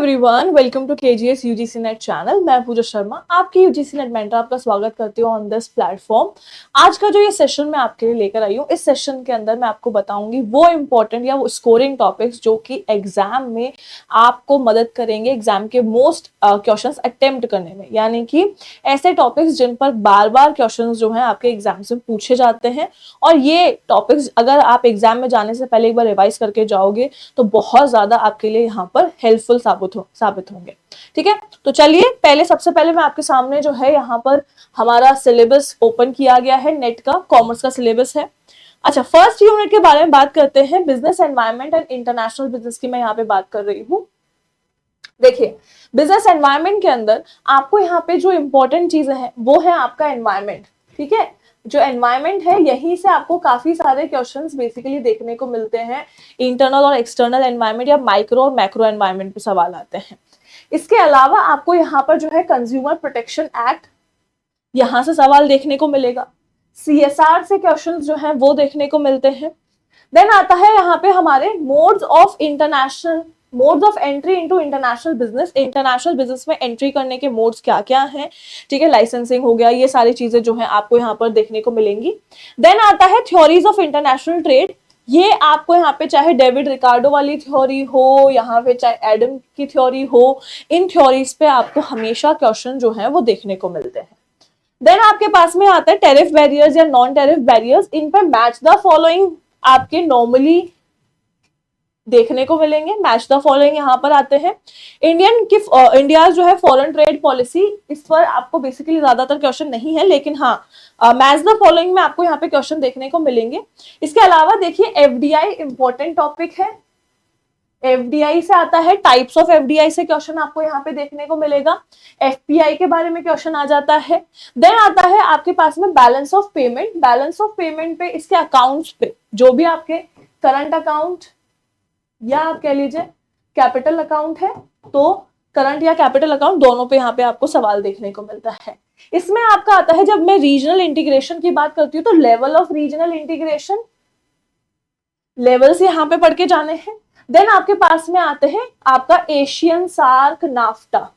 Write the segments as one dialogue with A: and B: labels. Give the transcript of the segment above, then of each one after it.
A: Everyone, welcome to KGS UGC NET channel. मैं पूजा शर्मा, आपकी UGC net mentor, आपका स्वागत करती हूँ ऑन दिस प्लेटफॉर्म। आज का जो ये सेशन मैं आपके लिए लेकर आई हूँ, इस सेशन के अंदर मैं आपको बताऊंगी वो इंपॉर्टेंट या वो स्कोरिंग टॉपिक्स जो कि एग्जाम में आपको मदद करेंगे एग्जाम के मोस्ट क्वेश्चंस अटेम्प्ट करने में। यानी कि ऐसे टॉपिक्स जिन पर बार बार क्वेश्चन जो है आपके एग्जाम से पूछे जाते हैं, और ये टॉपिक्स अगर आप एग्जाम में जाने से पहले एक बार रिवाइज करके जाओगे तो बहुत ज्यादा आपके लिए यहाँ पर हेल्पफुल साबित होंगे। ठीक है, तो चलिए सबसे पहले मैं आपके सामने जो है यहाँ पर हमारा सिलेबस ओपन किया गया है, नेट का कॉमर्स का सिलेबस है। अच्छा, फर्स्ट यूनिट के बारे में बात करते हैं। Business environment and international business की मैं यहाँ पे बात कर रही हूँ। देखिए, बिजनेस एनवायरनमेंट के अंदर आपको यहाँ पे जो इंपॉर्टेंट चीजें हैं वो है आपका एनवायरनमेंट। ठीक है, जो एनवायरनमेंट है यहीं से आपको काफी सारे क्वेश्चंस बेसिकली देखने को मिलते हैं। इंटरनल और एक्सटर्नल एनवायरनमेंट या माइक्रो और मैक्रो एनवायरनमेंट पे सवाल आते हैं। इसके अलावा आपको यहाँ पर जो है कंज्यूमर प्रोटेक्शन एक्ट, यहां से सवाल देखने को मिलेगा। CSR से क्वेश्चंस जो है वो देखने को मिलते हैं। देन आता है यहाँ पे हमारे modes of entry into international business. International business में एंट्री करने के मोड्स क्या क्या हैं, ठीक है, लाइसेंसिंग हो गया, ये सारी चीजें जो है आपको यहाँ पर देखने को मिलेंगी। देन आता है थ्योरीज ऑफ इंटरनेशनल ट्रेड। ये आपको यहाँ पे चाहे डेविड रिकार्डो वाली थ्योरी हो, यहाँ पे चाहे एडम की थ्योरी हो, इन थ्योरीज पे आपको हमेशा क्वेश्चन जो है वो देखने को मिलते हैं। देन आपके पास में आता है टेरिफ बैरियर्स या नॉन टेरिफ बैरियर्स। इन पर मैच द फॉलोइंग आपके नॉर्मली देखने को मिलेंगे। मैच द फॉलोइंग यहाँ पर आते हैं। इंडिया जो है फॉरेन ट्रेड पॉलिसी, इस पर आपको बेसिकली ज्यादातर क्वेश्चन नहीं है, लेकिन हाँ मैच द फॉलोइंग में आपको यहाँ पे क्वेश्चन देखने को मिलेंगे। इसके अलावा देखिए FDI इंपॉर्टेंट टॉपिक है। FDI से आता है, टाइप्स ऑफ FDI से क्वेश्चन आपको यहाँ पे देखने को मिलेगा। FPI के बारे में क्वेश्चन आ जाता है। देन आता है आपके पास में balance of payment. Balance of payment पे, इसके अकाउंट्स पे, जो भी आपके करंट अकाउंट या आप कह लीजिए कैपिटल अकाउंट है, तो करंट या कैपिटल अकाउंट दोनों पे यहाँ पे आपको सवाल देखने को मिलता है। इसमें आपका आता है, जब मैं रीजनल इंटीग्रेशन की बात करती हूँ तो level of regional integration, levels यहाँ पे पढ़ के जाने हैं। देन आपके पास में आते हैं आपका एशियन सार्क नाफ्टा,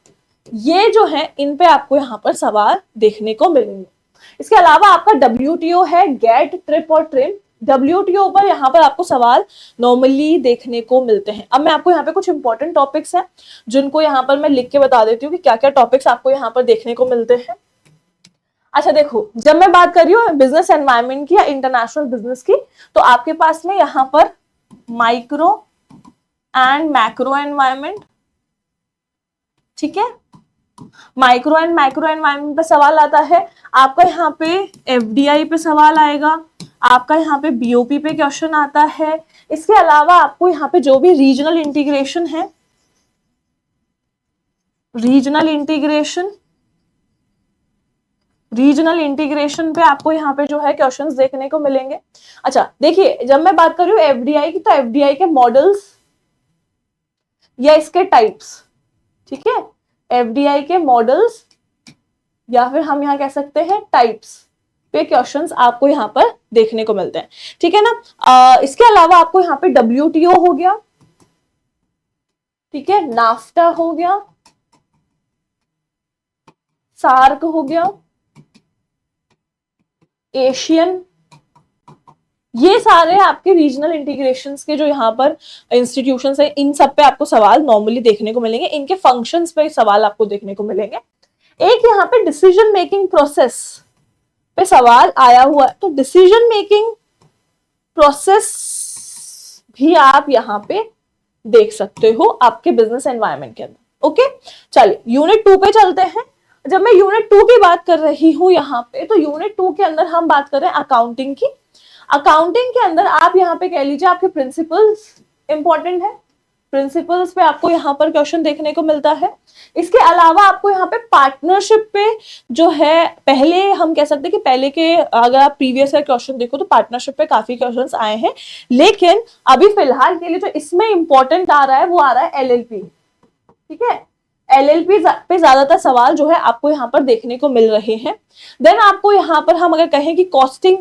A: ये जो है इन पे आपको यहाँ पर सवाल देखने को मिलेंगे। इसके अलावा आपका WTO है, गेट, ट्रिप और ट्रिम। WTO पर यहाँ पर आपको सवाल नॉर्मली देखने को मिलते हैं। अब मैं आपको यहाँ पे कुछ इंपॉर्टेंट टॉपिक्स हैं जिनको यहाँ पर मैं लिख के बता देती हूँ कि क्या क्या टॉपिक्स आपको यहाँ पर देखने को मिलते हैं। अच्छा देखो, जब मैं बात कर रही हूँ बिजनेस एनवायरनमेंट की या इंटरनेशनल बिजनेस की, तो आपके पास में यहाँ पर माइक्रो एंड मैक्रो एनवायरनमेंट, ठीक है, माइक्रो एंड मैक्रो एनवायरनमेंट पे सवाल आता है। आपका यहाँ पे FDI पे सवाल आएगा, आपका यहाँ पे BOP पे क्वेश्चन आता है। इसके अलावा आपको यहाँ पे जो भी रीजनल इंटीग्रेशन है, रीजनल इंटीग्रेशन पे आपको यहाँ पे जो है क्वेश्चंस देखने को मिलेंगे। अच्छा देखिए, जब मैं बात कर रही हूँ FDI की, तो FDI के मॉडल्स या इसके टाइप्स, ठीक है, FDI के मॉडल्स या फिर हम यहाँ कह सकते हैं टाइप्स पे क्वेश्चंस आपको यहाँ पर देखने को मिलते हैं, ठीक है ना। इसके अलावा आपको यहाँ पे WTO हो गया, ठीक है, नाफ्टा हो गया, सार्क हो गया, एशियन, ये सारे आपके रीजनल इंटीग्रेशंस के जो यहाँ पर इंस्टीट्यूशंस है, इन सब पे आपको सवाल नॉर्मली देखने को मिलेंगे। इनके फंक्शंस पे सवाल आपको देखने को मिलेंगे। एक यहाँ पे डिसीजन मेकिंग प्रोसेस पे सवाल आया हुआ है, तो डिसीजन मेकिंग प्रोसेस भी आप यहाँ पे देख सकते हो आपके बिजनेस एनवायरनमेंट के अंदर। ओके, चलिए यूनिट 2 पे चलते हैं। जब मैं यूनिट 2 की बात कर रही हूं यहाँ पे, तो यूनिट 2 के अंदर हम बात कर रहे हैं अकाउंटिंग की। अकाउंटिंग के अंदर आप यहाँ पे कह लीजिए आपके प्रिंसिपल्स इंपॉर्टेंट है। प्रिंसिपल्स पे आपको यहाँ पर क्वेश्चन देखने को मिलता है। इसके अलावा आपको यहाँ पे पार्टनरशिप पे जो है, पहले हम कह सकते हैं कि पहले के अगर आप प्रीवियस ईयर क्वेश्चन देखो तो पार्टनरशिप पे काफी क्वेश्चंस आए हैं, लेकिन अभी फिलहाल के लिए जो इसमें इंपॉर्टेंट आ रहा है वो आ रहा है LLP, ठीक है। LLP पे ज्यादातर सवाल जो है आपको यहाँ पर देखने को मिल रहे हैं। देन आपको यहाँ पर हम अगर कहें कि कॉस्टिंग,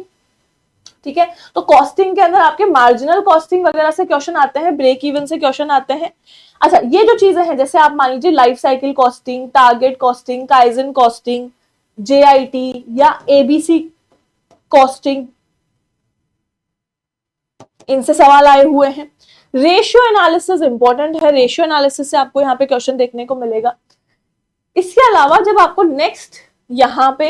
A: ठीक है। तो कॉस्टिंग के अंदर आपके मार्जिनल कॉस्टिंग वगैरह से क्वेश्चन आते हैं, ब्रेक इवन से क्वेश्चन आते हैं। अच्छा, ये जो चीजें हैं जैसे आप मान लीजिए life cycle costing, target costing, kaizen costing, JIT या एबीसी कॉस्टिंग, इनसे सवाल आए हुए हैं। रेशियो एनालिसिस इंपॉर्टेंट है, रेशियो एनालिसिस से आपको यहाँ पे क्वेश्चन देखने को मिलेगा। इसके अलावा जब आपको नेक्स्ट यहाँ पे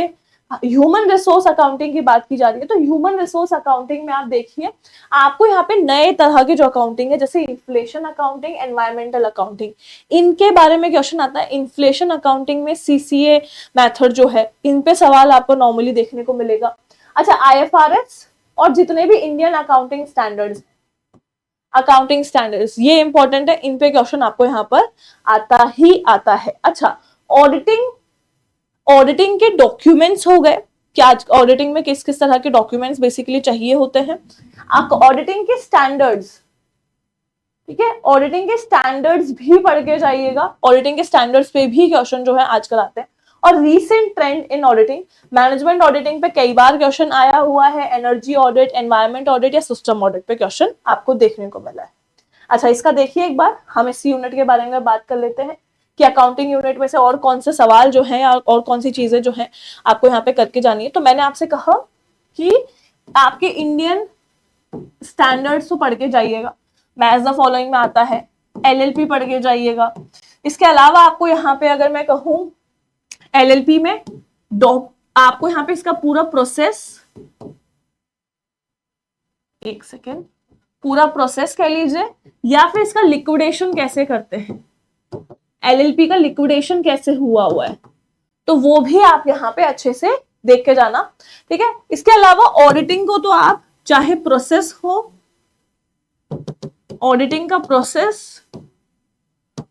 A: ह्यूमन रिसोर्स अकाउंटिंग की बात की जा रही है, तो ह्यूमन रिसोर्स अकाउंटिंग में आप देखिए आपको यहाँ पे नए तरह के जो अकाउंटिंग है जैसे इन्फ्लेशन अकाउंटिंग, एनवायरमेंटल अकाउंटिंग, इनके बारे में क्वेश्चन आता है। इन्फ्लेशन अकाउंटिंग में सीसीए मेथड जो है, इन पे सवाल आपको नॉर्मली देखने को मिलेगा। अच्छा, आईएफआरएस और जितने भी इंडियन अकाउंटिंग स्टैंडर्ड्स ये इंपॉर्टेंट है, इन पे क्वेश्चन आपको यहाँ पर आता ही आता है। अच्छा, ऑडिटिंग के डॉक्यूमेंट्स हो गए कि आज ऑडिटिंग में किस किस तरह के डॉक्यूमेंट्स बेसिकली चाहिए होते हैं। आपको ऑडिटिंग के स्टैंडर्ड्स, ठीक है, ऑडिटिंग के स्टैंडर्ड्स भी पढ़ के जाइएगा। ऑडिटिंग के स्टैंडर्ड्स पे भी क्वेश्चन जो है आजकल आते हैं। और रीसेंट ट्रेंड इन ऑडिटिंग, मैनेजमेंट ऑडिटिंग पे कई बार क्वेश्चन आया हुआ है, एनर्जी ऑडिट, एनवायरमेंट ऑडिट या सिस्टम ऑडिट पे क्वेश्चन आपको देखने को मिला है। अच्छा, इसका देखिए एक बार हम इस यूनिट के बारे में बात कर लेते हैं कि अकाउंटिंग यूनिट में से और कौन से सवाल जो हैं और कौन सी चीजें जो हैं आपको यहाँ पे करके जानी है। तो मैंने आपसे कहा कि आपके इंडियन स्टैंडर्ड्स तो पढ़ के जाइएगा, मैच द फॉलोइंग में आता है, एलएलपी पढ़ के जाइएगा। इसके अलावा आपको यहाँ पे अगर मैं कहूँ एलएलपी में आपको यहाँ पे इसका पूरा प्रोसेस, एक सेकेंड, पूरा प्रोसेस कह लीजिए या फिर इसका लिक्विडेशन कैसे करते हैं, एलएलपी का लिक्विडेशन कैसे हुआ है, तो वो भी आप यहाँ पे अच्छे से देख के जाना, ठीक है। इसके अलावा ऑडिटिंग को तो आप चाहे प्रोसेस हो, ऑडिटिंग का प्रोसेस,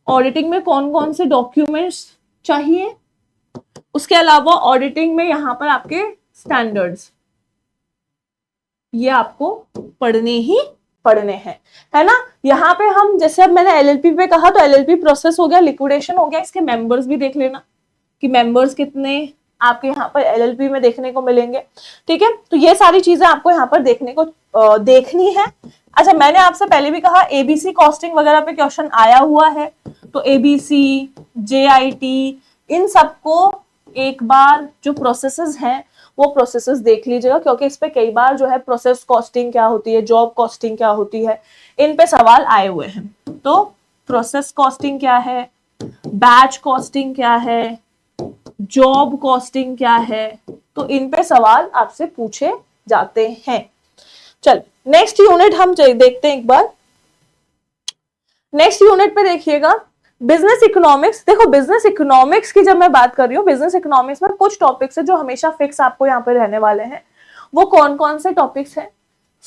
A: ऑडिटिंग में कौन कौन से डॉक्यूमेंट्स चाहिए, उसके अलावा ऑडिटिंग में यहां पर आपके स्टैंडर्ड्स, ये आपको पढ़ने हैं, है ना। यहाँ पे हम जैसे अब मैंने एलएलपी पे कहा तो एलएलपी प्रोसेस हो गया, लिक्विडेशन हो गया, इसके मेंबर्स भी देख लेना कि मेंबर्स कितने आपके यहाँ पर एलएलपी में देखने को मिलेंगे, ठीक है। तो ये सारी चीजें आपको यहाँ पर देखनी है। अच्छा, मैंने आपसे पहले भी कहा एबीसी कॉस्टिंग वगैरह पे क्वेश्चन आया हुआ है, तो एबीसी, जेआईटी, इन सबको एक बार जो प्रोसेसेस हैं वो प्रोसेसेस देख लीजिएगा, क्योंकि इस पे कई बार जो है प्रोसेस कॉस्टिंग क्या होती है, जॉब कॉस्टिंग क्या होती है, इन पे सवाल आए हुए हैं। तो प्रोसेस कॉस्टिंग क्या है, बैच कॉस्टिंग क्या है, जॉब कॉस्टिंग क्या है, तो इन पे सवाल आपसे पूछे जाते हैं। चल नेक्स्ट यूनिट हम देखते हैं एक बार। नेक्स्ट यूनिट पे देखिएगा बिजनेस इकोनॉमिक्स। देखो बिजनेस इकोनॉमिक्स की जब मैं बात कर रही हूँ, बिजनेस इकोनॉमिक्स में कुछ टॉपिक्स है जो हमेशा फिक्स आपको यहाँ पे रहने वाले हैं। वो कौन कौन से टॉपिक्स हैं?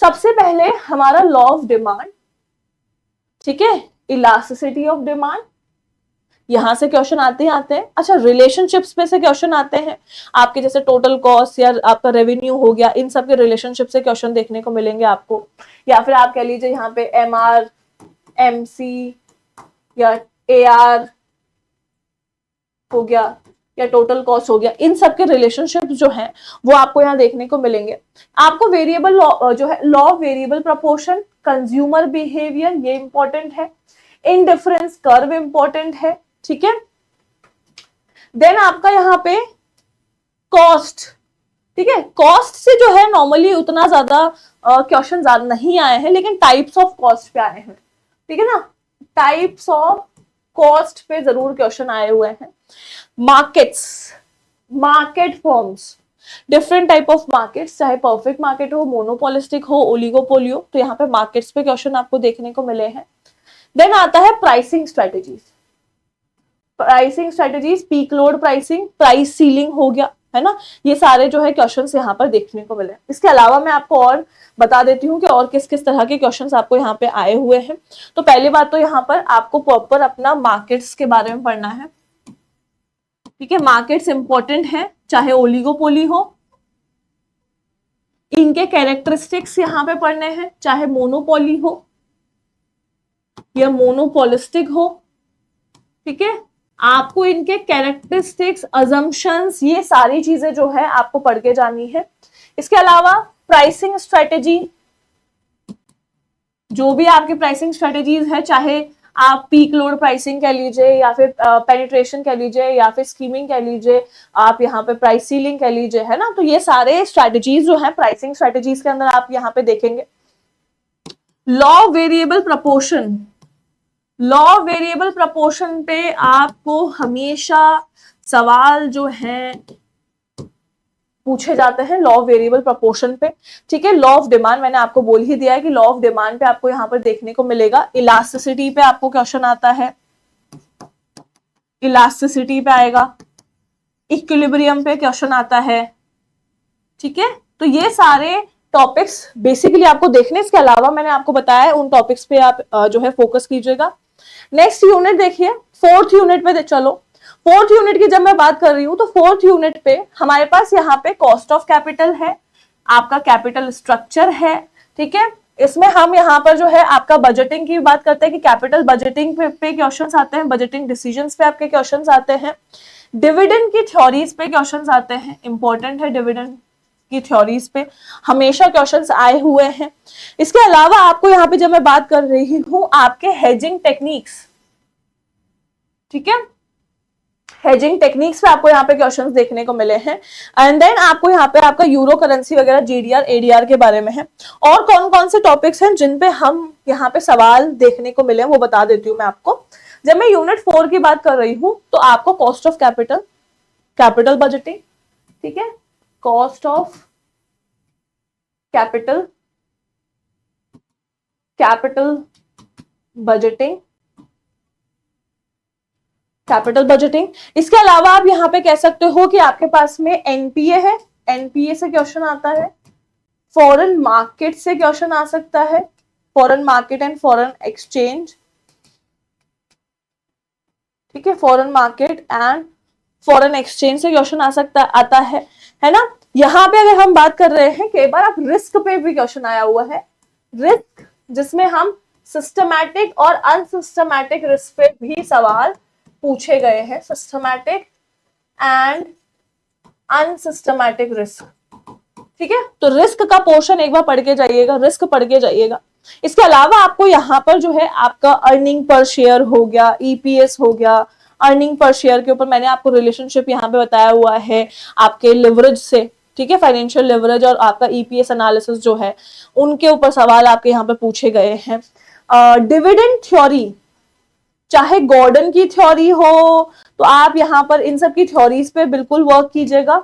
A: सबसे पहले हमारा लॉ ऑफ डिमांड, ठीक है, इलास्टिसिटी ऑफ डिमांड, यहां से क्वेश्चन आते हैं। अच्छा, रिलेशनशिप्स में से क्वेश्चन आते हैं आपके, जैसे टोटल कॉस्ट या आपका रेवेन्यू हो गया, इन सब के रिलेशनशिप से क्वेश्चन देखने को मिलेंगे आपको। या फिर आप कह लीजिए यहाँ पे एमआर, एमसी या एआर हो गया या टोटल कॉस्ट हो गया, इन सब के रिलेशनशिप जो हैं वो आपको यहाँ देखने को मिलेंगे। आपको वेरिएबल लॉ जो है, law of variable proportion, consumer behaviour, ये इंपॉर्टेंट है। इनडिफरेंस कर्व इंपॉर्टेंट है, ठीक है। देन आपका यहाँ पे कॉस्ट, ठीक है, कॉस्ट से जो है नॉर्मली उतना ज्यादा क्वेश्चन ज्यादा नहीं आए हैं, लेकिन टाइप्स ऑफ कॉस्ट पे आए हैं, ठीक है ना। टाइप्स ऑफ कॉस्ट पे जरूर क्वेश्चन आए हुए हैं। Markets, market forms, different type of markets, चाहे परफेक्ट मार्केट हो, मोनोपोलिस्टिक हो, ओलिगोपोली हो, तो यहाँ पे मार्केट्स पे क्वेश्चन आपको देखने को मिले हैं। देन आता है pricing strategies, pricing strategies, peak load pricing, price ceiling हो गया, है ना। ये सारे जो है क्वेश्चंस यहाँ पर देखने को मिले। इसके अलावा मैं आपको और बता देती हूँ कि और किस किस तरह के क्वेश्चंस आपको यहाँ पे आए हुए हैं। तो पहली बात तो यहाँ पर आपको प्रॉपर अपना मार्केट्स के बारे में पढ़ना है, ठीक है। मार्केट्स इंपॉर्टेंट है, चाहे ओलिगोपोली हो, इनके कैरेक्टरिस्टिक्स यहाँ पे पढ़ने हैं, चाहे मोनोपोली हो या मोनोपोलिस्टिक हो, ठीक है। आपको इनके कैरेक्टरिस्टिक्स, अजम्पशंस, ये सारी चीजें जो है आपको पढ़ के जानी है। इसके अलावा प्राइसिंग स्ट्रेटेजी, जो भी आपकी प्राइसिंग स्ट्रेटेजीज है, चाहे आप पीक लोड प्राइसिंग कह लीजिए या फिर पेनिट्रेशन कह लीजिए या फिर स्कीमिंग कह लीजिए, आप यहाँ पे प्राइस सीलिंग कह लीजिए, है ना। तो ये सारे स्ट्रेटेजीज जो है प्राइसिंग स्ट्रेटेजीज के अंदर आप यहाँ पे देखेंगे। Law variable proportion, law variable proportion पे आपको हमेशा सवाल जो है पूछे जाते हैं लॉ वेरिएबल प्रपोर्शन पे, ठीक है। लॉ ऑफ डिमांड मैंने आपको बोल ही दिया है कि लॉ ऑफ डिमांड पे आपको यहाँ पर देखने को मिलेगा। इलास्टिसिटी पे आपको क्वेश्चन आता है, इलास्टिसिटी पे आएगा, इक्विलिब्रियम पे क्वेश्चन आता है, ठीक है। तो ये सारे टॉपिक्स बेसिकली आपको देखने, इसके अलावा मैंने आपको बताया है उन टॉपिक्स पे आप जो है फोकस कीजिएगा। नेक्स्ट यूनिट देखिए, फोर्थ यूनिट पे चलो। फोर्थ यूनिट की जब मैं बात कर रही हूं तो फोर्थ यूनिट पे हमारे पास यहाँ पे कॉस्ट ऑफ कैपिटल है, आपका कैपिटल स्ट्रक्चर है, ठीक है। इसमें हम यहाँ पर जो है आपका बजटिंग की बात करते हैं कि कैपिटल बजटिंग पे क्वेश्चंस आते हैं, बजटिंग डिसीजंस पे आपके क्वेश्चंस आते हैं, डिविडेंड की थ्योरीज पे क्वेश्चंस आते हैं, इंपॉर्टेंट है डिविडेंड की थ्योरीज पे हमेशा क्वेश्चंस आए हुए हैं। इसके अलावा आपको यहाँ पे जब मैं बात कर रही हूं आपके हेजिंग टेक्निक्स, ठीक है, हेजिंग टेक्निक्स पे आपको यहाँ पे क्वेश्चंस देखने को मिले हैं। एंड देन आपको यहाँ पे आपका यूरो करेंसी वगैरह जीडीआर एडीआर के बारे में है। और कौन कौन से टॉपिक्स हैं जिन पे हम यहाँ पे सवाल देखने को मिले हैं वो बता देती हूँ मैं आपको। जब मैं यूनिट 4 की बात कर रही हूँ तो आपको cost of capital, capital budgeting, ठीक है, cost of capital, capital budgeting, capital budgeting. इसके अलावा आप यहाँ पे कह सकते हो कि आपके पास में एनपीए है, एनपीए से क्वेश्चन आता है, फॉरेन मार्केट से क्वेश्चन आ सकता है, foreign market and foreign exchange, ठीक है, foreign market and foreign exchange से क्वेश्चन आता है ना। यहाँ पे अगर हम बात कर रहे हैं, कई बार आप रिस्क पे भी क्वेश्चन आया हुआ है, रिस्क जिसमें हम सिस्टमैटिक और अनसिस्टमैटिक रिस्क पे भी सवाल पूछे गए हैं, सिस्टमैटिक एंड अनसिस्टमैटिक रिस्क, ठीक है। तो रिस्क का पोर्शन एक बार पढ़ के जाइएगा, रिस्क पढ़ के जाइएगा। इसके अलावा आपको यहाँ पर जो है आपका अर्निंग पर शेयर हो गया, ईपीएस हो गया, अर्निंग पर शेयर के ऊपर मैंने आपको रिलेशनशिप यहाँ पे बताया हुआ है आपके लिवरेज से, ठीक है, फाइनेंशियल लिवरेज और आपका ईपीएस एनालिसिस जो है उनके ऊपर सवाल आपके यहाँ पे पूछे गए हैं। डिविडेंड थ्योरी, चाहे गॉर्डन की थ्योरी हो तो आप यहाँ पर इन सब की थ्योरीज पे बिल्कुल वर्क कीजिएगा,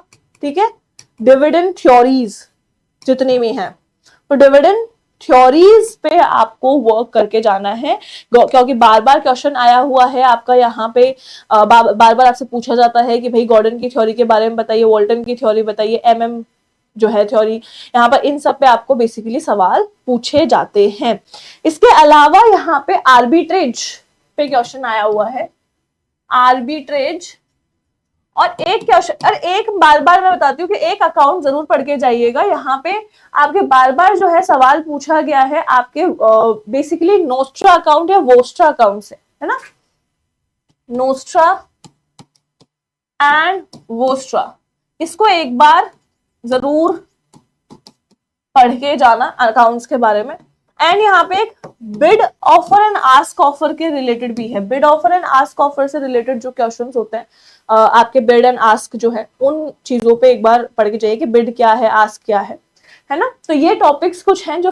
A: ठीक है। डिविडेंड थ्योरीज जितनी भी हैं, तो डिविडेंड थ्योरीज पे आपको वर्क करके जाना है, क्योंकि बार बार क्वेश्चन आया हुआ है आपका यहाँ पे, बार बार आपसे पूछा जाता है कि भाई गॉर्डन की थ्योरी के बारे में बताइए, वॉल्टन की थ्योरी बताइए, एमएम जो है थ्योरी, यहाँ पर इन सब पे आपको बेसिकली सवाल पूछे जाते हैं। इसके अलावा यहाँ पे आर्बिट्रेज पे क्वेश्चन आया हुआ है, आर्बिट्रेज। और एक क्वेश्चन, और एक बार बार मैं बताती हूँ कि एक अकाउंट जरूर पढ़ के जाइएगा, यहाँ पे आपके बार बार जो है सवाल पूछा गया है आपके बेसिकली नोस्ट्रा अकाउंट या वोस्ट्रा अकाउंट से, है ना, नोस्ट्रा एंड वोस्ट्रा, इसको एक बार जरूर पढ़ के जाना अकाउंट्स के बारे में। एंड यहाँ पे एक bid offer and ask offer के रिलेटेड भी है, bid offer and ask offer से रिलेटेड जो क्वेश्चंस होते हैं आपके बिड एंड आस्क जो है उन चीजों पे एक बार पढ़ के जाइए कि बिड क्या है, आस्क क्या है ना। तो ये टॉपिक्स कुछ हैं जो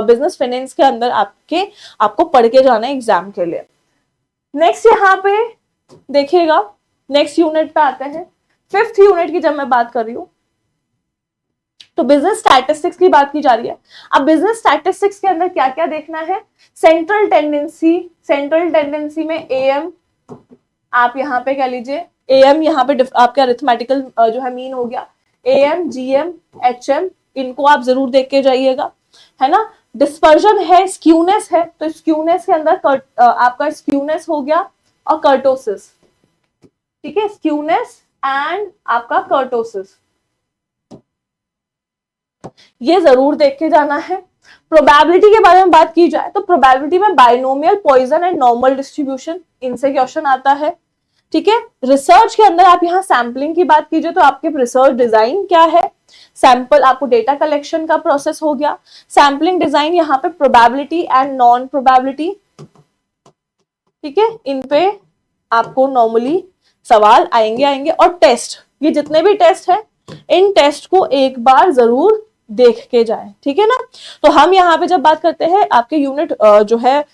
A: बिजनेस फाइनेंस के अंदर आपको पढ़ के जाना है एग्जाम के लिए। नेक्स्ट यहाँ पे देखिएगा, नेक्स्ट यूनिट पे आते हैं, फिफ्थ यूनिट की जब मैं बात कर रही हूँ तो बिजनेस स्टैटिस्टिक्स की बात की जा रही है। अब बिजनेस स्टैटिस्टिक्स के अंदर क्या क्या देखना है, सेंट्रल टेंडेंसी, सेंट्रल टेंडेंसी में एएम, आप यहाँ पे कह लीजिए एएम, यहाँ पे आपका अरिथमेटिकल जो है मीन हो गया, एएम, जीएम, एचएम, इनको आप जरूर देख के जाइएगा, है ना। डिस्पर्जन है, स्क्यूनेस है, तो स्क्यूनेस के अंदर आपका स्क्यूनेस हो गया और कर्टोसिस, ठीक है, स्क्यूनेस एंड आपका कर्टोसिस, ये जरूर देख के जाना है। प्रोबेबिलिटी के बारे में बात की जाए तो प्रोबेबिलिटी में binomial, Poisson and normal distribution, इनसे क्वेश्चन आता है, ठीक है। रिसर्च के अंदर आप यहाँ सैम्पलिंग की बात कीजिए तो आपके रिसर्च डिजाइन क्या है, सैंपल आपको डेटा कलेक्शन का प्रोसेस हो गया, सैम्पलिंग डिजाइन यहाँ पे प्रोबेबिलिटी एंड नॉन प्रोबेबिलिटी, ठीक है, इन पे आपको नॉर्मली सवाल आएंगे और टेस्ट, ये जितने भी टेस्ट है इन टेस्ट को एक बार जरूर देख के जाएं, ठीक है ना। तो हम यहाँ पे जब बात करते हैं आपके यूनिट जो है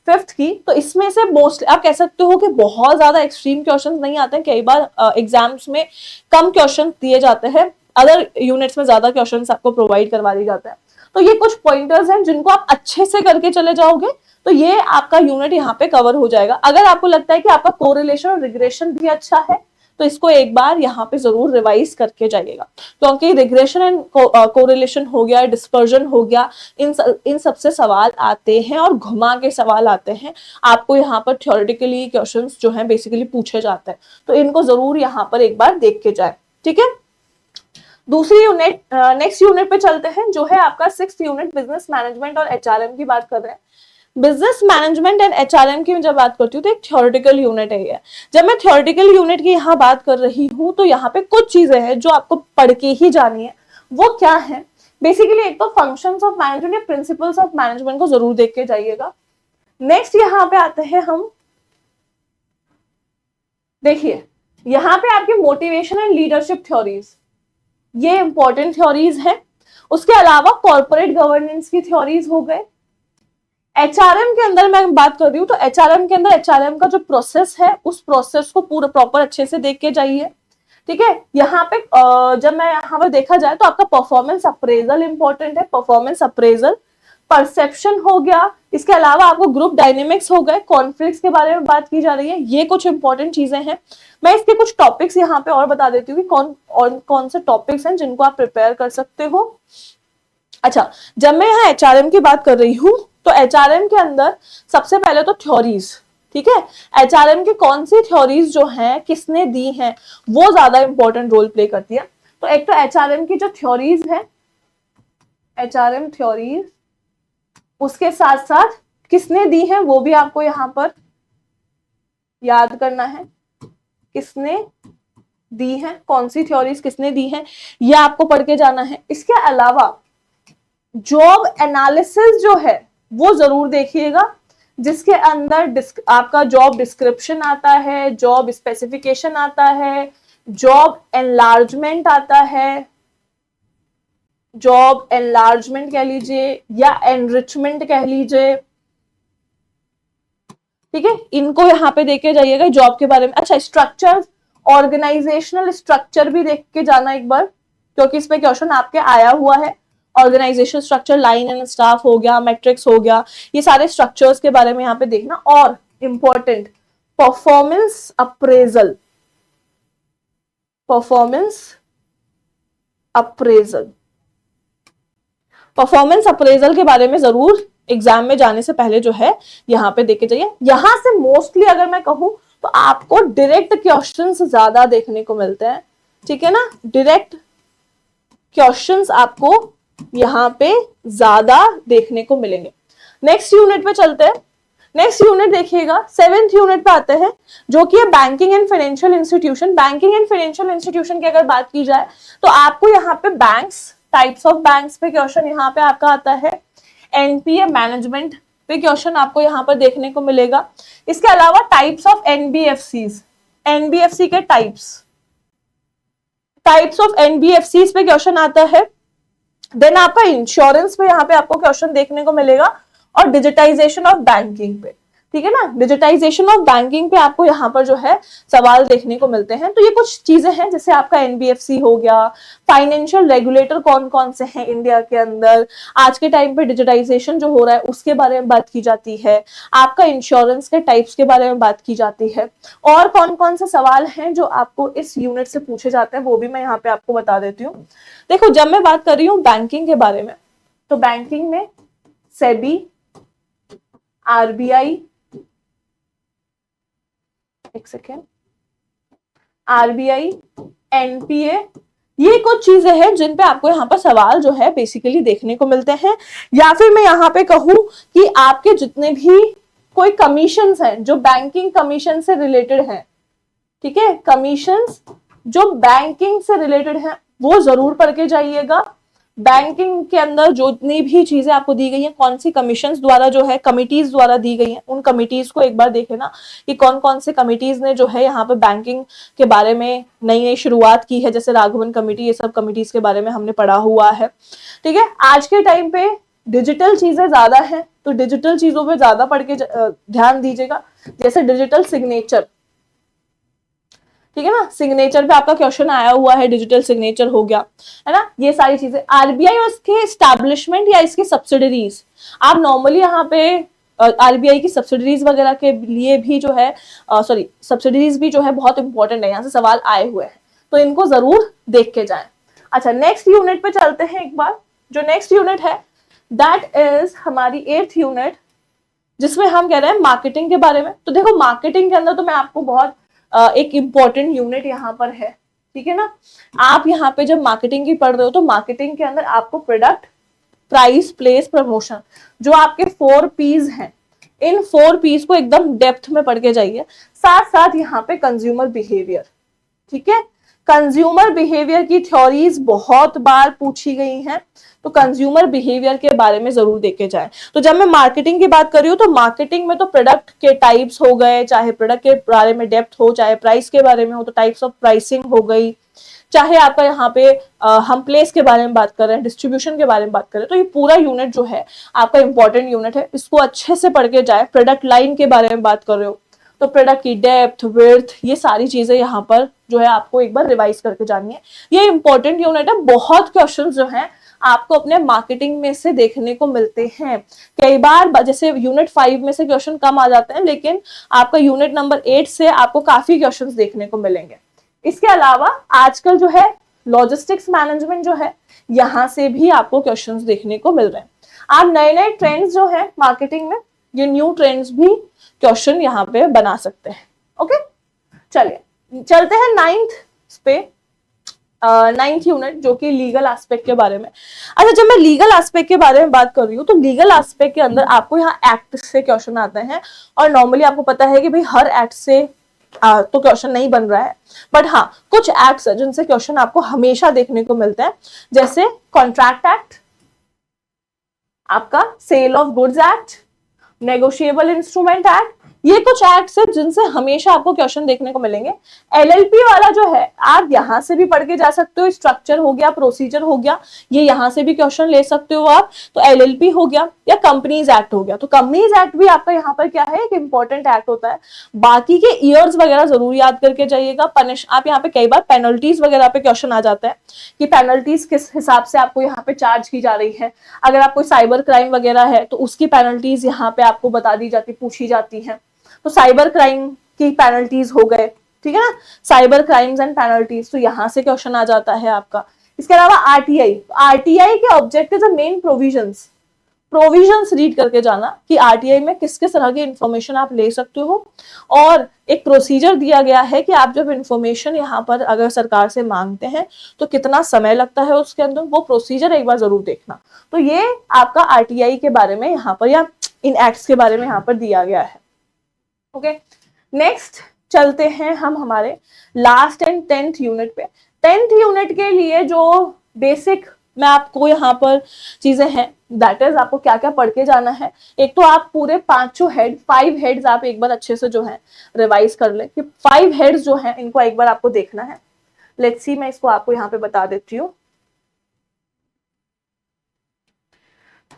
A: 5th की, तो इसमें से मोस्टली आप कह सकते हो कि बहुत ज्यादा एक्सट्रीम क्वेश्चंस नहीं आते हैं, कई बार एग्जाम्स में कम क्वेश्चन दिए जाते हैं, अदर यूनिट्स में ज्यादा क्वेश्चंस आपको प्रोवाइड करवा दिए जाते हैं। तो ये कुछ पॉइंटर्स हैं जिनको आप अच्छे से करके चले जाओगे तो ये आपका यूनिट यहाँ पे कवर हो जाएगा। अगर आपको लगता है कि आपका कोरिलेशन और रिग्रेशन भी अच्छा है तो इसको एक बार यहाँ पे जरूर रिवाइज करके जाइएगा, क्योंकि रिग्रेशन एंड कोरिलेशन हो गया, डिस्पर्जन हो गया, इन सबसे सवाल आते हैं और घुमा के सवाल आते हैं। आपको यहाँ पर थ्योरेटिकली क्वेश्चंस जो हैं बेसिकली पूछे जाते हैं, तो इनको जरूर यहाँ पर एक बार देख के जाए, ठीक है। दूसरी यूनिट, नेक्स्ट यूनिट पे चलते हैं जो है आपका 6th यूनिट, बिजनेस मैनेजमेंट और एचआरएम की बात कर रहे हैं। बिजनेस मैनेजमेंट एंड एचआरएम की मैं जब बात करती हूँ तो एक थ्योरेटिकल यूनिट है ये। जब मैं थ्योरेटिकल यूनिट की यहाँ बात कर रही हूँ तो यहाँ पे कुछ चीजें हैं जो आपको पढ़ के ही जानी है। वो क्या है? बेसिकली एक तो फंक्शंस ऑफ मैनेजमेंट या प्रिंसिपल्स ऑफ मैनेजमेंट को जरूर देख के जाइएगा। नेक्स्ट यहाँ पे आते हैं हम, देखिए यहाँ पे आपकी मोटिवेशन एंड लीडरशिप थ्योरीज, ये इंपॉर्टेंट थ्योरीज है। उसके अलावा कॉर्पोरेट गवर्नेंस की थ्योरीज हो गए। एचआरएम के अंदर मैं बात कर रही हूँ तो एचआरएम के अंदर एचआरएम का जो प्रोसेस है उस प्रोसेस को पूरा प्रॉपर अच्छे से देख के जाइए, ठीक है। यहाँ पे जब मैं यहाँ पर देखा जाए तो आपका परफॉर्मेंस अप्रेजल इंपॉर्टेंट है, परफॉर्मेंस अप्रेजल, परसेप्शन हो गया। इसके अलावा आपको ग्रुप डायनेमिक्स हो गए, कॉन्फ्लिक्ट्स के बारे में बात की जा रही है, ये कुछ इंपॉर्टेंट चीजें हैं। मैं इसके कुछ टॉपिक्स यहाँ पे और बता देती हूँ कि कौन से टॉपिक्स हैं जिनको आप प्रिपेयर कर सकते हो। अच्छा, जब मैं यहाँ एचआरएम की बात कर रही हूँ तो एचआरएम के अंदर सबसे पहले तो थ्योरीज, ठीक है। एचआरएम की कौन सी थ्योरीज जो हैं किसने दी हैं वो ज्यादा इंपॉर्टेंट रोल प्ले करती है। तो एक तो एचआरएम की जो थ्योरीज है, एचआरएम थ्योरीज, उसके साथ साथ किसने दी है वो भी आपको यहाँ पर याद करना है, किसने दी है, कौन सी थ्योरीज किसने दी है, ये आपको पढ़ के जाना है। इसके अलावा जॉब एनालिसिस जो है वो जरूर देखिएगा, जिसके अंदर आपका जॉब डिस्क्रिप्शन आता है, जॉब स्पेसिफिकेशन आता है, जॉब एनलार्जमेंट आता है, जॉब एनलार्जमेंट कह लीजिए या एनरिचमेंट कह लीजिए, ठीक है। इनको यहाँ पे देख के जाइएगा जॉब के बारे में। अच्छा, स्ट्रक्चर, ऑर्गेनाइजेशनल स्ट्रक्चर भी देख के जाना एक बार, क्योंकि इस पे क्वेश्चन आपके आया हुआ है। Organisation structure, line and staff हो गया, मैट्रिक्स हो गया, ये सारे स्ट्रक्चर्स के बारे में यहाँ पे देखना। और important performance appraisal, performance appraisal, performance appraisal के बारे में जरूर एग्जाम में जाने से पहले जो है यहाँ पे देखे जाइए। यहां से मोस्टली अगर मैं कहूं तो आपको डायरेक्ट क्वेश्चंस ज्यादा देखने को मिलते हैं, ठीक है ना। डायरेक्ट क्वेश्चंस आपको यहाँ पे ज्यादा देखने को मिलेंगे। नेक्स्ट यूनिट पे चलते हैं। नेक्स्ट यूनिट देखिएगा, 7th यूनिट पे आते हैं जो कि है banking and financial institution. Banking and financial institution की अगर बात की जाए तो आपको यहाँ पे बैंक्स, टाइप्स ऑफ बैंक्स पे क्वेश्चन यहाँ पे आपका आता है। एनपीए मैनेजमेंट पे क्वेश्चन आपको यहाँ पर देखने को मिलेगा। इसके अलावा टाइप्स ऑफ एनबीएफसीज, एनबीएफसी के टाइप्स ऑफ एनबीएफसीज पे क्वेश्चन आता है। देन आपका इंश्योरेंस पे यहाँ पे आपको क्वेश्चन देखने को मिलेगा और डिजिटाइजेशन ऑफ बैंकिंग पे, ठीक है ना। डिजिटाइजेशन ऑफ बैंकिंग पे आपको यहाँ पर जो है सवाल देखने को मिलते हैं। तो ये कुछ चीजें हैं जैसे आपका एनबीएफसी हो गया, फाइनेंशियल रेगुलेटर कौन कौन से हैं इंडिया के अंदर, आज के टाइम पे डिजिटाइजेशन जो हो रहा है उसके बारे में बात की जाती है, आपका इंश्योरेंस के टाइप्स के बारे में बात की जाती है, और कौन कौन से सवाल हैं जो आपको इस यूनिट से पूछे जाते हैं वो भी मैं यहाँ पे आपको बता देती हूँ। देखो, जब मैं बात कर रही हूँ बैंकिंग के बारे में तो बैंकिंग में सेबी, आरबीआई, एक सेकेंड, आरबीआई, एनपीए, ये कुछ चीजें हैं जिन पे आपको यहाँ पर सवाल जो है बेसिकली देखने को मिलते हैं। या फिर मैं यहाँ पे कहूँ कि आपके जितने भी कोई कमीशंस हैं जो बैंकिंग कमीशन से रिलेटेड हैं, ठीक है, कमीशंस जो बैंकिंग से रिलेटेड हैं वो जरूर पढ़ के जाइएगा। बैंकिंग के अंदर जितनी भी चीजें आपको दी गई हैं, कौन सी कमीशंस द्वारा जो है, कमिटीज द्वारा दी गई हैं, उन कमिटीज को एक बार देखे ना कि कौन कौन से कमिटीज ने जो है यहाँ पे बैंकिंग के बारे में नई नई शुरुआत की है, जैसे राघवन कमेटी, ये सब कमिटीज के बारे में हमने पढ़ा हुआ है। ठीक है, आज के टाइम पे डिजिटल चीजें ज्यादा है, तो डिजिटल चीजों पे ज्यादा पढ़ के ध्यान दीजिएगा, जैसे डिजिटल सिग्नेचर, ठीक है ना, सिग्नेचर पे आपका क्वेश्चन आया हुआ है, डिजिटल सिग्नेचर हो गया, है ना, ये सारी चीजें। आरबीआई और इसके एस्टैब्लिशमेंट या इसकी सब्सिडरीज, आप नॉर्मली यहाँ पे आरबीआई की सब्सिडरीज वगैरह के लिए भी जो है, सॉरी सब्सिडरीज भी जो है बहुत इंपॉर्टेंट है, यहाँ से सवाल आए हुए हैं, तो इनको जरूर देख के जाएं। अच्छा, नेक्स्ट यूनिट पे चलते हैं एक बार। जो नेक्स्ट यूनिट है दैट इज हमारी 8th यूनिट, जिसमें हम कह रहे हैं मार्केटिंग के बारे में। तो देखो, मार्केटिंग के अंदर तो मैं आपको बहुत एक इंपॉर्टेंट यूनिट यहाँ पर है, ठीक है ना। आप यहाँ पे जब मार्केटिंग की पढ़ रहे हो, तो मार्केटिंग के अंदर आपको प्रोडक्ट, प्राइस, प्लेस, प्रमोशन, जो आपके 4 P's हैं, इन 4 P's को एकदम डेप्थ में पढ़ के जाइए। साथ साथ यहाँ पे कंज्यूमर बिहेवियर, ठीक है, कंज्यूमर बिहेवियर की थ्योरीज बहुत बार पूछी गई हैं, तो कंज्यूमर बिहेवियर के बारे में जरूर देखे जाए। तो जब मैं मार्केटिंग की बात कर रही हूँ, तो मार्केटिंग में तो प्रोडक्ट के टाइप्स हो गए, चाहे प्रोडक्ट के बारे में डेप्थ हो, चाहे प्राइस के बारे में हो, तो टाइप्स ऑफ प्राइसिंग हो गई, चाहे आपका यहाँ पे हम प्लेस के बारे में बात कर रहे हैं, डिस्ट्रीब्यूशन के बारे में बात कर रहे हैं, तो ये पूरा यूनिट जो है आपका इंपॉर्टेंट यूनिट है, इसको अच्छे से पढ़ के जाए। प्रोडक्ट लाइन के बारे में बात कर रहे हो, तो प्रोडक्ट की डेप्थ, विड्थ, ये सारी चीजें यहाँ पर जो है आपको एक बार रिवाइज करके जानी है। ये इंपॉर्टेंट यूनिट है, बहुत क्वेश्चन जो है आपको अपने मार्केटिंग में से देखने को मिलते हैं। कई बार जैसे यूनिट 5 में से क्वेश्चन कम आ जाते हैं, लेकिन आपका यूनिट नंबर 8 से आपको काफी क्वेश्चंस देखने को मिलेंगे। इसके अलावा आजकल जो है लॉजिस्टिक्स मैनेजमेंट जो है, यहाँ से भी आपको क्वेश्चंस देखने को मिल रहे हैं। आप नए नए ट्रेंड्स जो है मार्केटिंग में, ये न्यू ट्रेंड्स भी क्वेश्चन यहाँ पे बना सकते हैं। ओके, चलिए चलते हैं 9th पे, 9th यूनिट, जो कि लीगल एस्पेक्ट के बारे में। अच्छा, जब मैं लीगल एस्पेक्ट के बारे में बात कर रही हूँ, तो लीगल एस्पेक्ट के अंदर आपको यहाँ एक्ट से क्वेश्चन आते हैं, और नॉर्मली आपको पता है कि भाई हर एक्ट से तो क्वेश्चन नहीं बन रहा है, बट हाँ कुछ एक्ट्स है जिनसे क्वेश्चन आपको हमेशा देखने को मिलता है, जैसे कॉन्ट्रैक्ट एक्ट, आपका sale of goods act, negotiable instrument act, ये कुछ एक्ट्स है जिनसे हमेशा आपको क्वेश्चन देखने को मिलेंगे। एलएलपी वाला जो है आप यहां से भी पढ़ के जा सकते हो, स्ट्रक्चर हो गया, प्रोसीजर हो गया, ये यहां से भी क्वेश्चन ले सकते हो आप, तो एलएलपी हो गया, या कंपनीज एक्ट हो गया। तो कंपनीज एक्ट भी आपका यहाँ पर क्या है, एक इंपॉर्टेंट एक्ट होता है। बाकी के ईयर्स वगैरह जरूर याद करके जाइएगा। पनिश, आप यहाँ पे कई बार पेनल्टीज वगैरह पे क्वेश्चन आ जाता है कि पेनल्टीज किस हिसाब से आपको यहाँ पे चार्ज की जा रही है। अगर आप कोई साइबर क्राइम वगैरह है, तो उसकी पेनल्टीज यहाँ पे आपको बता दी जाती, पूछी जाती है। तो साइबर क्राइम की पेनल्टीज हो गए, ठीक है ना, साइबर क्राइम्स एंड पेनल्टीज, तो यहां से क्वेश्चन आ जाता है आपका। इसके अलावा आरटीआई, आरटीआई के ऑब्जेक्टिव्स और मेन प्रोविजंस रीड करके जाना कि आरटीआई में किस किस तरह की इंफॉर्मेशन आप ले सकते हो, और एक प्रोसीजर दिया गया है कि आप जब इंफॉर्मेशन यहाँ पर अगर सरकार से मांगते हैं तो कितना समय लगता है उसके अंदर, वो प्रोसीजर एक बार जरूर देखना। तो ये आपका आरटीआई के बारे में यहाँ पर, या इन एक्ट्स के बारे में यहाँ पर दिया गया है। ओके, नेक्स्ट चलते हैं हम हमारे लास्ट एंड 10th यूनिट पे। 10th यूनिट के लिए जो बेसिक मैं आपको यहाँ पर चीजें हैं, दैट इज आपको क्या क्या पढ़ के जाना है। एक तो आप पूरे 5 हेड्स आप एक बार अच्छे से जो है रिवाइज कर ले कि 5 हेड्स जो है इनको एक बार आपको देखना है। लेट्स सी, मैं इसको आपको यहाँ पे बता देती हूँ।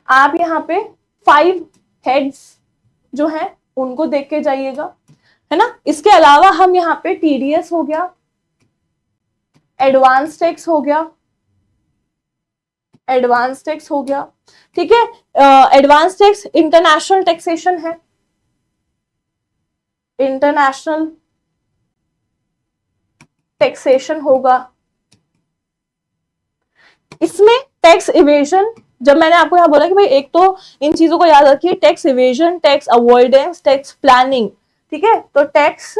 A: आप यहाँ पे 5 हेड्स जो है उनको देख के जाइएगा, है ना। इसके अलावा हम यहाँ पे टीडीएस हो गया, एडवांस टैक्स हो गया, एडवांस टैक्स हो गया, ठीक है। एडवांस टैक्स इंटरनेशनल टैक्सेशन है, इंटरनेशनल टैक्सेशन होगा। इसमें टैक्स इवेजन, जब मैंने आपको यहां बोला कि भाई एक तो इन चीजों को याद रखिए, tax evasion, tax avoidance, tax planning, ठीक है। तो टैक्स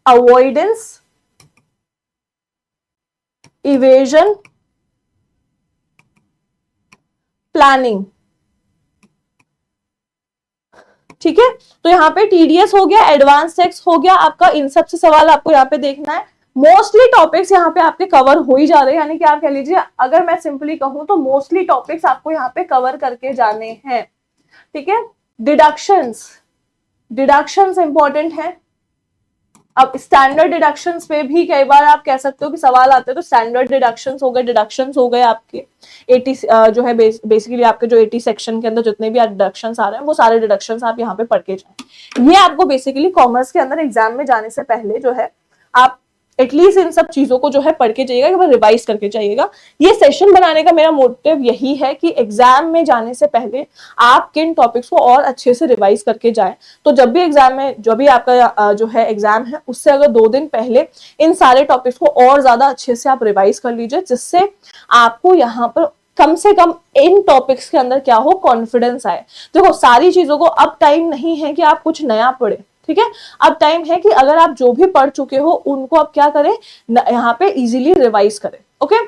A: अवॉइडेंस, इवेजन, प्लानिंग, ठीक है। तो यहाँ पे टीडीएस हो गया, एडवांस टैक्स हो गया आपका, इन सब से सवाल आपको यहाँ पे देखना है। मोस्टली टॉपिक्स यहाँ पे आपके कवर हो ही जा रहे हैं, यानी कि आप कह लीजिए अगर मैं सिंपली कहूँ तो मोस्टली टॉपिक्स आपको यहाँ पे कवर करके जाने हैं, ठीक है। डिडक्शंस, डिडक्शंस इंपॉर्टेंट है। अब स्टैंडर्ड डिडक्शंस पे भी कई बार आप कह सकते हो कि सवाल आते हैं, तो स्टैंडर्ड डिडक्शंस हो गए, डिडक्शंस हो गए आपके 80 जो है बेसिकली आपके जो 80 सेक्शन के अंदर जितने भी डिडक्शंस आ रहे हैं वो सारे डिडक्शंस आप यहाँ पे पढ़ के जाएं। ये आपको बेसिकली कॉमर्स के अंदर एग्जाम में जाने से पहले जो है आप एटलीस्ट इन सब चीजों को जो है पढ़ के जाइएगा, एक बार रिवाइज करके जाइएगा। ये सेशन बनाने का मेरा मोटिव यही है कि एग्जाम में जाने से पहले आप किन टॉपिक्स को और अच्छे से रिवाइज करके जाएं। तो जब भी एग्जाम में, जो भी आपका जो है एग्जाम है, उससे अगर 2 दिन पहले इन सारे टॉपिक्स को और ज्यादा अच्छे से आप रिवाइज कर लीजिए, जिससे आपको यहाँ पर कम से कम इन टॉपिक्स के अंदर क्या हो, कॉन्फिडेंस आए। देखो सारी चीजों को अब टाइम नहीं है कि आप कुछ नया पढ़े, ठीक है। अब टाइम है कि अगर आप जो भी पढ़ चुके हो उनको आप क्या करें, यहाँ पे इजीली रिवाइज करें, ओके।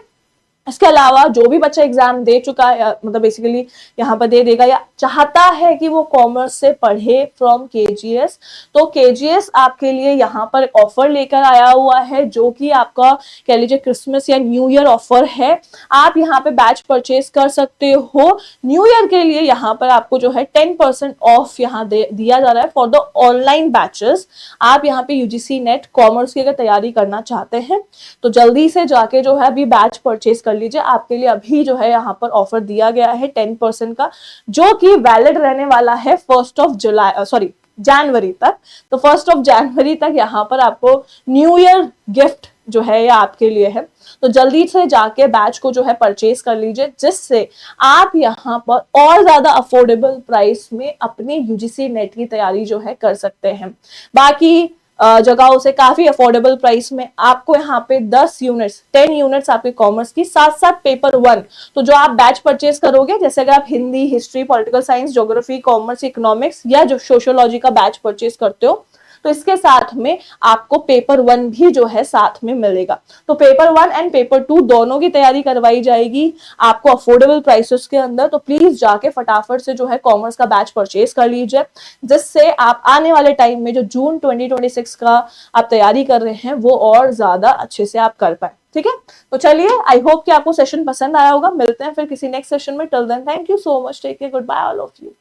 A: इसके अलावा जो भी बच्चा एग्जाम दे चुका है, मतलब बेसिकली यहाँ पर दे देगा या चाहता है कि वो कॉमर्स से पढ़े फ्रॉम केजीएस, तो केजीएस आपके लिए यहाँ पर ऑफर लेकर आया हुआ है, जो कि आपका कह लीजिए क्रिसमस या न्यू ईयर ऑफर है। आप यहाँ पे बैच परचेज कर सकते हो। न्यू ईयर के लिए यहाँ पर आपको जो है 10% ऑफ यहाँ दिया जा रहा है फॉर द ऑनलाइन बैचेस। आप यहाँ पे यूजीसी नेट कॉमर्स की अगर तैयारी करना चाहते हैं तो जल्दी से जाके जो है अभी बैच परचेज कर लीजिए। आपके लिए अभी जो है यहाँ पर ऑफर दिया गया है 10% का, जो कि वैलिड रहने वाला है 1 जनवरी तक। तो 1 जनवरी तक यहाँ पर आपको न्यू ईयर गिफ्ट जो है ये आपके लिए है। तो जल्दी से जाके बैच को जो है परचेज कर लीजिए, जिससे आप यहाँ पर और ज्यादा अफोर्डेबल प्राइस में अपने यूजीसी नेट की तैयारी जो है कर सकते हैं। बाकी जगहों से काफी अफोर्डेबल प्राइस में आपको यहाँ पे 10 यूनिट्स 10 यूनिट्स आपके कॉमर्स की, साथ साथ पेपर 1। तो जो आप बैच परचेज करोगे, जैसे अगर आप Hindi, history, political science, geography, commerce, economics या जो सोशियोलॉजी का बैच परचेज करते हो, तो इसके साथ में आपको पेपर 1 भी जो है साथ में मिलेगा। तो पेपर 1 एंड पेपर 2 दोनों की तैयारी करवाई जाएगी आपको अफोर्डेबल प्राइसेस के अंदर। तो प्लीज जाके फटाफट से जो है कॉमर्स का बैच परचेज कर लीजिए, जिससे आप आने वाले टाइम में जो जून 2026 का आप तैयारी कर रहे हैं वो और ज्यादा अच्छे से आप कर पाए, ठीक है। तो चलिए, आई होप कि आपको सेशन पसंद आया होगा। मिलते हैं फिर किसी नेक्स्ट सेशन में। Till then, thank you so much, take care, good bye all of you.